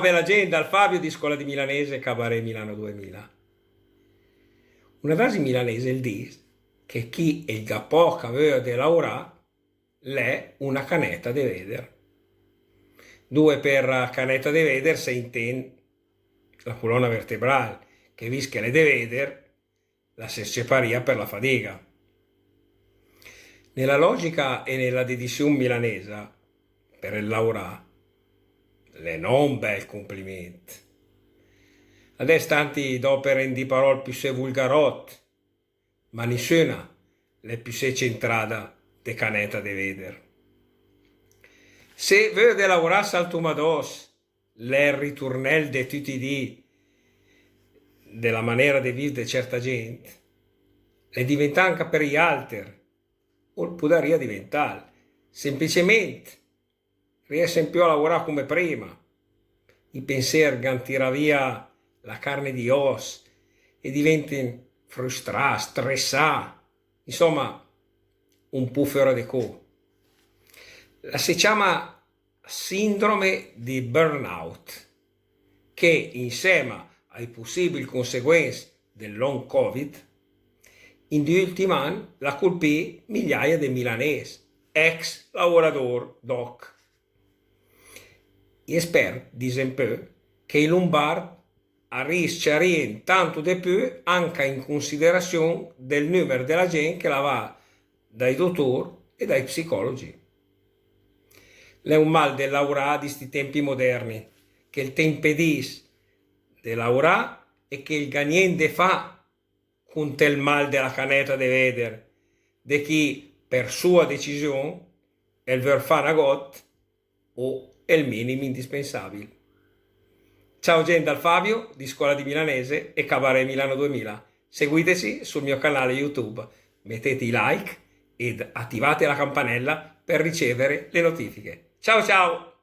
Bella gente, dal Fabio di Scuola di Milanese, Cabaret Milano 2000. Una frase milanese il dice che chi il capo che aveva di lavorare l'è una canetta di veder. Due per canetta di veder si intende la colonna vertebrale, che visca le de veder la si separia per la fatica. Nella logica e nella dedizione milanese, per il lavorare, le non bel complimenti. Adesso tanti d'opere di parole più se vulgarot, ma nessuna le più se centrata de caneta de veder. Se vede lavorare saltumados, l'è il ritornel de tutti i di della maniera di vivere di certa gente, le diventa anche per gli altri, o poderia diventare, semplicemente riesce più a lavorare come prima, i pensieri tira via la carne di os e diventi frustrati, stressati, insomma un po' fuori di co. La si chiama sindrome di burnout, che insieme alle possibili conseguenze del long covid in gli ultimi anni la colpì migliaia di milanesi, ex lavoratori doc. Gli esperti dicono che i lombardi rischiano tanto di più anche in considerazione del numero della gente che la va dai dottori e dai psicologi. È un mal del lavorare di questi tempi moderni, che ti impedisce di lavorare e che il niente fa con il mal della canetta di vedere, di chi per sua decisione il ver fare una got o è il minimo indispensabile. Ciao gente, dal Fabio di Scuola di Milanese e Cabaret Milano 2000. Seguiteci sul mio canale YouTube, mettete i like ed attivate la campanella per ricevere le notifiche. Ciao ciao!